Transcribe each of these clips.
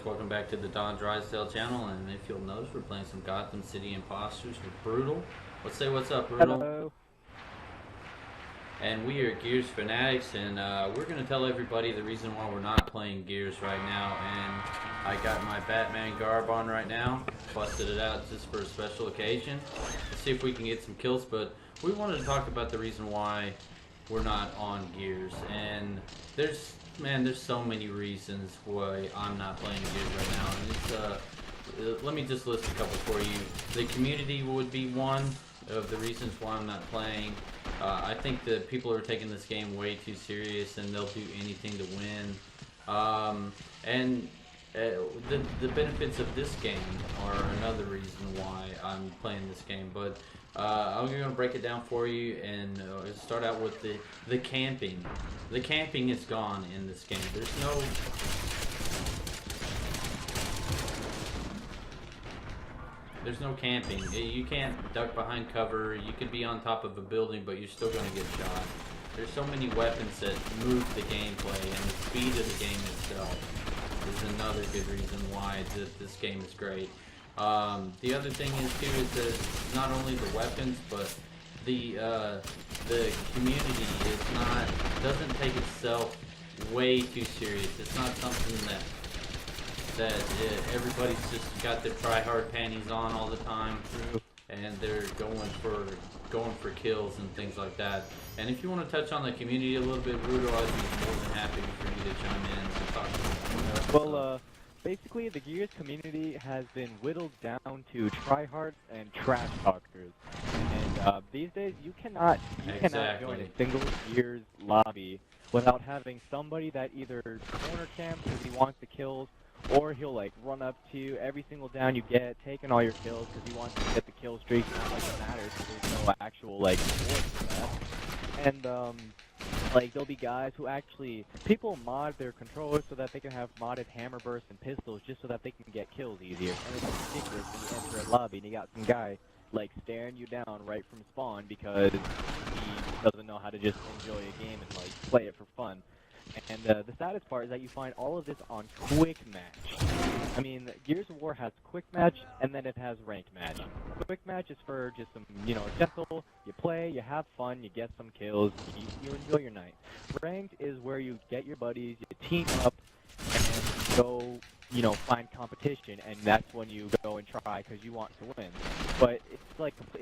welcome back to the Don Drysdale channel, and if you'll notice, we're playing some Gotham City Imposters with Brutal. Let's say what's up, Brutal. Hello. And we are Gears fanatics, and we're going to tell everybody the reason why we're not playing Gears right now. And I got my Batman garb on right now, busted it out just for a special occasion. Let's see if we can get some kills, but we wanted to talk about the reason why we're not on Gears. And there's so many reasons why I'm not playing Gears right now. And it's, let me just list a couple for you. The community would be one of the reasons why I'm not playing. I think that people are taking this game way too serious, and they'll do anything to win. The benefits of this game are another reason why I'm playing this game. But I'm going to break it down for you, and start out with the camping. The camping is gone in this game. There's no camping. You can't duck behind cover. You could be on top of a building, but you're still going to get shot. There's so many weapons that move the gameplay, and the speed of the game itself is another good reason why this game is great. The other thing is too is that not only the weapons, but the community doesn't take itself way too serious. It's not something that everybody's just got their try-hard panties on all the time, and they're going for kills and things like that. And if you want to touch on the community a little bit, Rudo, I'd be more than happy for you to chime in and talk about it. Well, basically, the Gears community has been whittled down to tryhards and trash talkers. And these days, you cannot join a single Gears lobby without having somebody that either corner camps because he wants the kills, or he'll like run up to you every single down you get, taking all your kills because he wants to get the kill streak. Not like it matters because there's no actual like reward for that. And like there'll be guys who people mod their controllers so that they can have modded hammer bursts and pistols just so that they can get kills easier. And it's ridiculous when you enter a lobby and you got some guy like staring you down right from spawn because he doesn't know how to just enjoy a game and like play it for fun. And the saddest part is that you find all of this on Quick Match. I mean, Gears of War has Quick Match, and then it has Ranked Match. Quick Match is for just some, gentle, you play, you have fun, you get some kills, you enjoy your night. Ranked is where you get your buddies, you team up, and go, find competition, and that's when you go and try because you want to win. But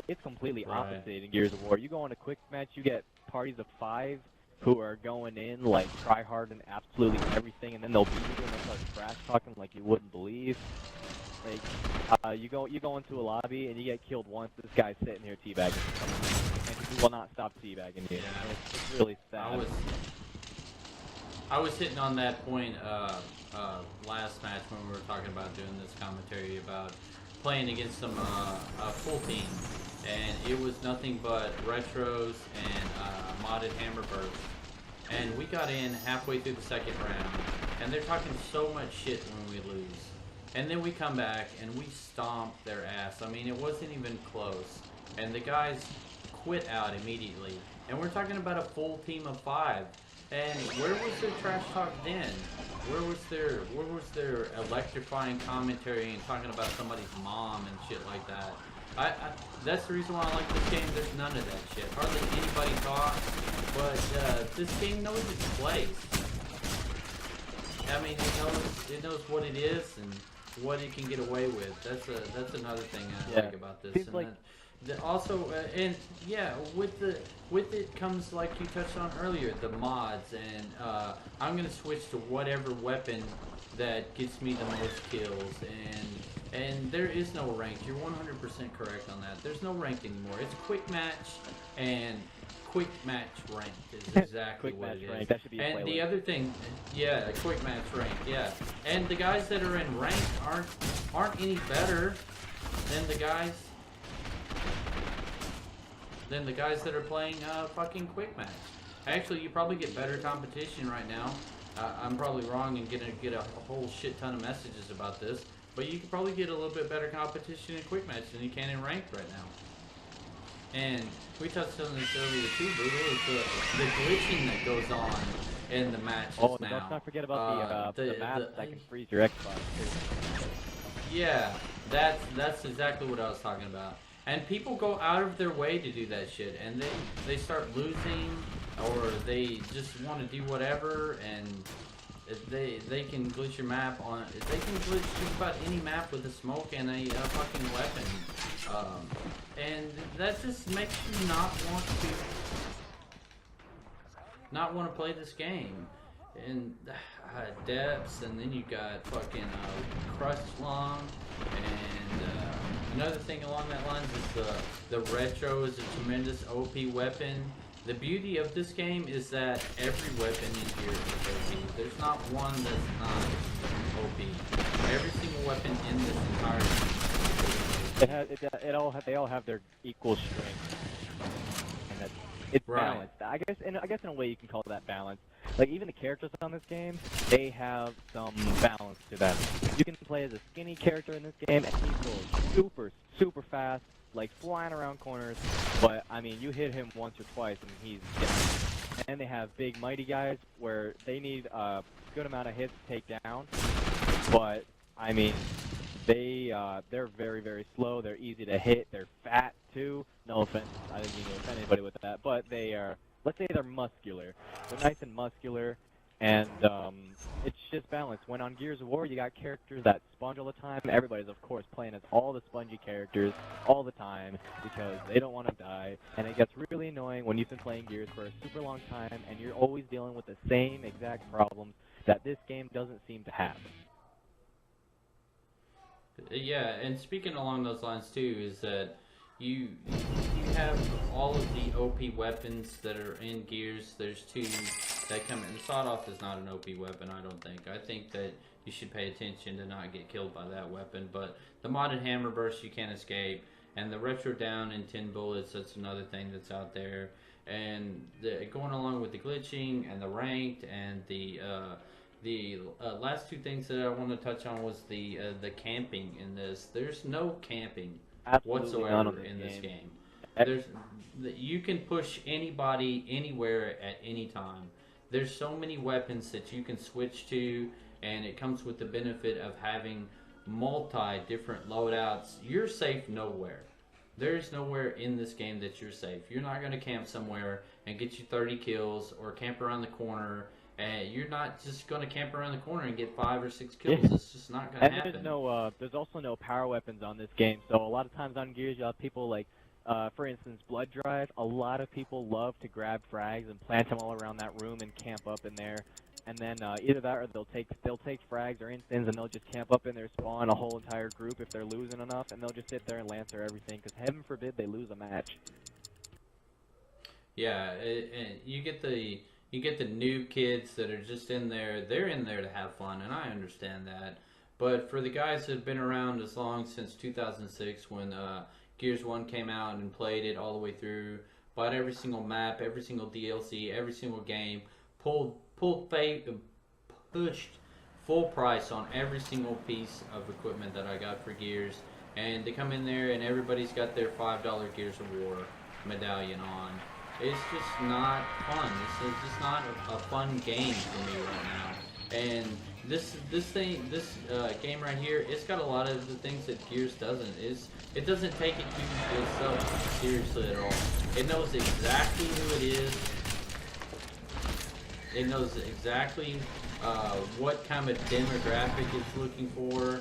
it's completely opposite in Gears of War. You go on a Quick Match, you get parties of 5 who are going in like try hard and absolutely everything, and then they'll beat you and they'll start trash talking like you wouldn't believe. Like you go into a lobby and you get killed once. This guy's sitting here teabagging, and he will not stop teabagging you. Yeah. It's really sad. I was hitting on that point last match when we were talking about doing this commentary about playing against some a full team, and it was nothing but retros and modded hammer bursts. And we got in halfway through the second round, and they're talking so much shit when we lose. And then we come back and we stomp their ass. I mean, it wasn't even close. And the guys quit out immediately. And we're talking about a full team of 5. And where was their trash talk then? Where was their electrifying commentary and talking about somebody's mom and shit like that? That's the reason why I like this game. There's none of that shit. Hardly anybody talks, but this game knows its place. I mean, it knows what it is and what it can get away with. That's another thing I like about this. Seems and like also, and yeah, with it comes, like you touched on earlier, the mods, and I'm gonna switch to whatever weapon that gets me the most kills, and there is no ranked. You're 100% correct on that. There's no ranked anymore. It's quick match, and quick match ranked is exactly what it is. Ranked. That should be and the other thing, yeah, quick match ranked, yeah. And the guys that are in ranked aren't any better than the guys that are playing fucking quick match. Actually, you probably get better competition right now. I'm probably wrong and gonna get a whole shit ton of messages about this, but you could probably get a little bit better competition in quick match than you can in ranked right now. And we touched on this earlier too, Brutal, is the glitching that goes on in the matches Oh, now. let's not forget about the maps that can freeze your Xbox too. Yeah, that's exactly what I was talking about. And people go out of their way to do that shit, and they start losing, or they just want to do whatever, and they can glitch your map on. They can glitch just about any map with a smoke and a fucking weapon, and that just makes you not want to play this game. And depths, and then you got fucking crust long, and another thing along that lines is the retro is a tremendous OP weapon. The beauty of this game is that every weapon in here is OP. There's not one that's not OP. Every single weapon in this entire game. They all have their equal strength, and it's Right. balanced. I guess in a way you can call that balance. Like, even the characters on this game, they have some balance to them. You can play as a skinny character in this game, and he goes super fast, like flying around corners. But I mean, you hit him once or twice, and he's dead. And they have big mighty guys where they need a good amount of hits to take down. But I mean, they're very slow. They're easy to hit. They're fat too. No offense, I didn't mean to offend anybody with that, but they are. Let's say they're muscular. They're nice and muscular, and it's just balanced. When on Gears of War, you got characters that sponge all the time. Everybody's, of course, playing as all the spongy characters all the time because they don't want to die, and it gets really annoying when you've been playing Gears for a super long time, and you're always dealing with the same exact problems that this game doesn't seem to have. Yeah, and speaking along those lines too, is that you have all of the OP weapons that are in Gears. There's two that come in. The sawed-off is not an OP weapon, I don't think. I think that you should pay attention to not get killed by that weapon. But the modded hammer burst you can't escape, and the retro down in 10 bullets, that's another thing that's out there. And going along with the glitching and the ranked and the last two things that I want to touch on was the camping in this. There's no camping Absolutely whatsoever in this game. You can push anybody anywhere at any time. There's so many weapons that you can switch to, and it comes with the benefit of having multi different loadouts. You're safe nowhere. There's nowhere in this game that you're safe. You're not going to camp somewhere and get you 30 kills, or camp around the corner. And you're not just going to camp around the corner and get 5 or 6 kills. Yeah. It's just not going to happen. There's also no power weapons on this game. So a lot of times on Gears, you have people like, for instance, Blood Drive. A lot of people love to grab frags and plant them all around that room and camp up in there. And then either that, or they'll take frags or instants, and they'll just camp up in their spawn, a whole entire group if they're losing enough, and they'll just sit there and lancer everything. Because heaven forbid they lose a match. Yeah, and you get the noob kids that are just in there. They're in there to have fun, and I understand that. But for the guys that have been around as long since 2006, when Gears 1 came out and played it all the way through, bought every single map, every single DLC, every single game, pushed full price on every single piece of equipment that I got for Gears, and they come in there and everybody's got their $5 Gears of War medallion on. It's just not fun. This is just not a fun game for me right now. And this game right here, it's got a lot of the things that Gears doesn't. It doesn't take itself seriously at all. It knows exactly who it is. It knows exactly what kind of demographic it's looking for.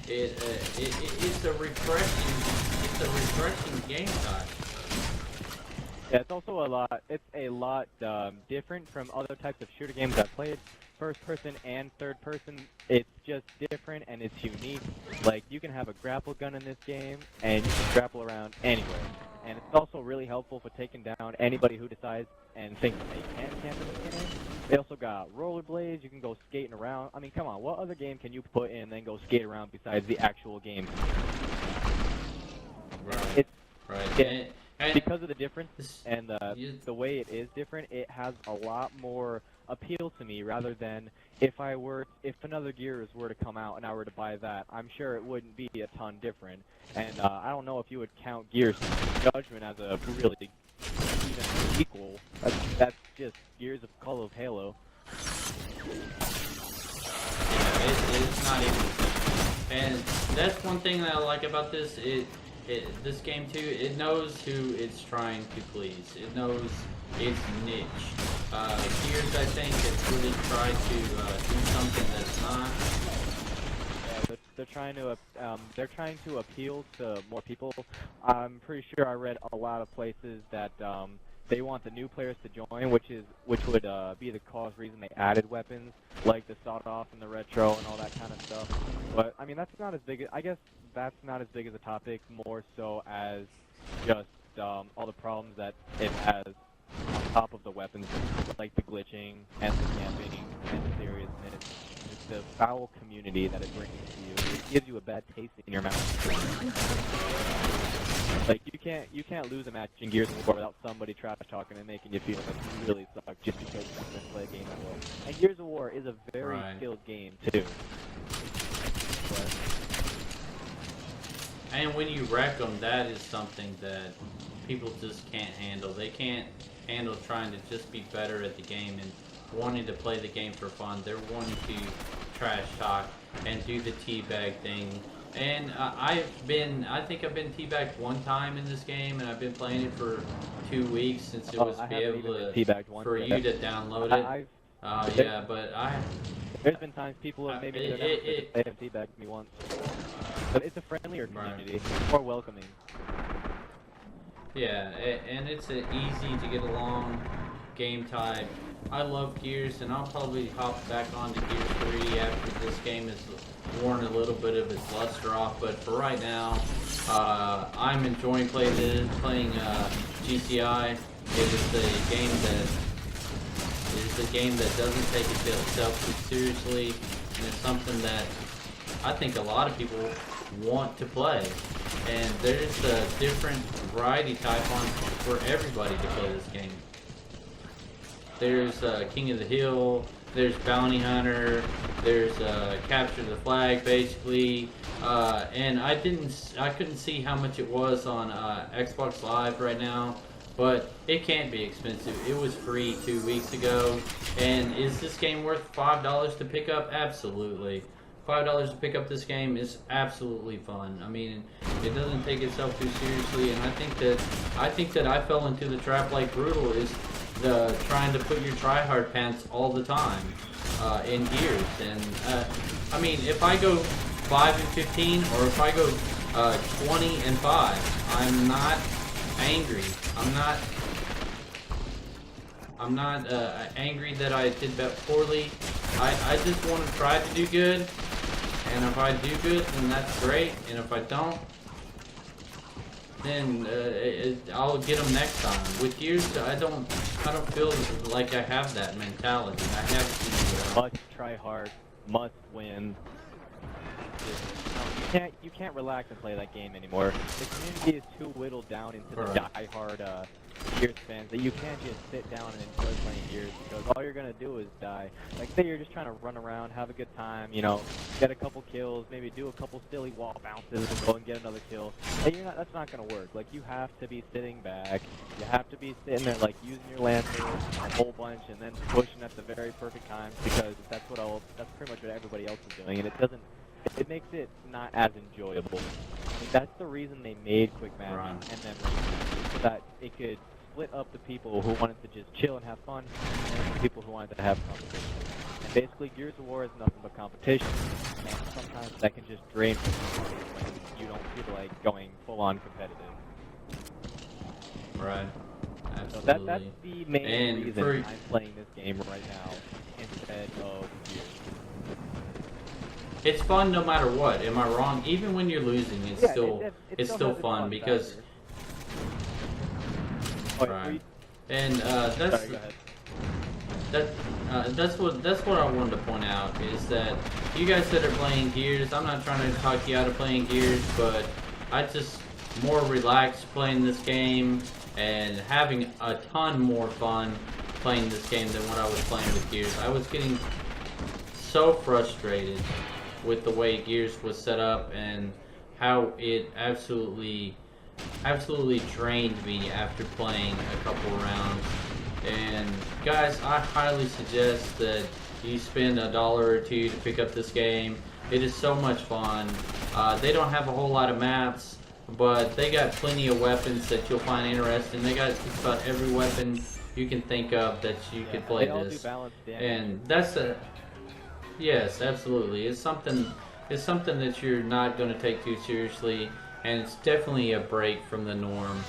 It's a refreshing game style. Yeah, it's also a lot different from other types of shooter games I've played. First person and third person, it's just different and it's unique. Like, you can have a grapple gun in this game, and you can grapple around anywhere. And it's also really helpful for taking down anybody who decides and thinks they can't camp in this game. They also got rollerblades, you can go skating around. I mean, come on, what other game can you put in and then go skate around besides the actual game? Right. Right. Because of the difference and the way it is different, it has a lot more appeal to me rather than if another Gears were to come out and I were to buy that. I'm sure it wouldn't be a ton different. And I don't know if you would count Gears Judgment as a really even equal. That's just Gears of Call of Halo. It's not even. And that's one thing that I like about this. This game too. It knows who it's trying to please. It knows its niche. Gears, I think, has really tried to do something that's not. Yeah, they're trying to appeal to more people. I'm pretty sure I read a lot of places that they want the new players to join, which would be the cause reason they added weapons like the sawed-off and the retro and all that kind of stuff. But I mean, that's not as big. I guess that's not as big as a topic. More so as just all the problems that it has on top of the weapons, like the glitching and the camping and the seriousness. It's the foul community that it brings to you. It gives you a bad taste in your mouth. Like you can't lose a match in Gears of War without somebody trash talking and making you feel like you really suck just because you couldn't play a game that well. And Gears of War is a very skilled game too. But, and when you wreck them, that is something that people just can't handle. They can't handle trying to just be better at the game and wanting to play the game for fun. They're wanting to trash talk and do the teabag thing. And I think I've been teabagged one time in this game, and I've been playing it for 2 weeks since it was be able to for you to download it. Yeah, but there's been times people have maybe they have teabagged me once. But it's a friendlier community, more welcoming. Yeah, and it's an easy to get along game type. I love Gears, and I'll probably hop back on to Gears 3 after this game has worn a little bit of its luster off. But for right now, I'm enjoying playing GCI. It is a game that doesn't take itself too seriously, and it's something that I think a lot of people want to play. And there's a different variety type for everybody to play this game. There's King of the Hill, there's Bounty Hunter, there's Capture the Flag, basically, and I couldn't see how much it was on Xbox Live right now, but it can't be expensive. It was free 2 weeks ago, and is this game worth $5 to pick up? Absolutely. $5 to pick up this game is absolutely fun. I mean, it doesn't take itself too seriously, and I think that I fell into the trap like Brutal is trying to put your tryhard pants all the time in Gears. And I mean, if I go 5 and 15, or if I go 20 and 5, I'm not angry. I'm not angry that I did that poorly. I just want to try to do good. And if I do good, then that's great. And if I don't, then I'll get them next time. With Gears, I don't feel like I have that mentality. I have the must try hard, must win. You can't relax and play that game anymore. The community is too whittled down into the die-hard Gears fans that you can't just sit down and enjoy playing Gears, because all you're gonna do is die. Like, say you're just trying to run around, have a good time, you know, get a couple kills, maybe do a couple silly wall bounces and go and get another kill. Like, that's not gonna work. Like, you have to be sitting back, you have to be sitting there, like, using your lancer a whole bunch and then pushing at the very perfect time, because that's pretty much what everybody else is doing, and it makes it not as enjoyable. I mean, that's the reason they made quick matching and then so that it could split up the people who wanted to just chill and have fun and the people who wanted to have competition. And basically, Gears of War is nothing but competition, and sometimes that can just drain from you when you don't feel like going full-on competitive. Right. Absolutely. So that's the main reason I'm playing this game right now instead of Gears. It's fun no matter what. Am I wrong? Even when you're losing, it's still fun because. Right. And that's what I wanted to point out is that you guys that are playing Gears, I'm not trying to talk you out of playing Gears, but I just more relaxed playing this game and having a ton more fun playing this game than what I was playing with Gears. I was getting so frustrated with the way Gears was set up and how it absolutely drained me after playing a couple rounds. And guys, I highly suggest that you spend $1 or $2 to pick up this game. It is so much fun. They don't have a whole lot of maps, but they got plenty of weapons that you'll find interesting. They got just about every weapon you can think of that you could play they all this. do balance damage. And that's a yes, absolutely. It's something that you're not going to take too seriously, and it's definitely a break from the norm.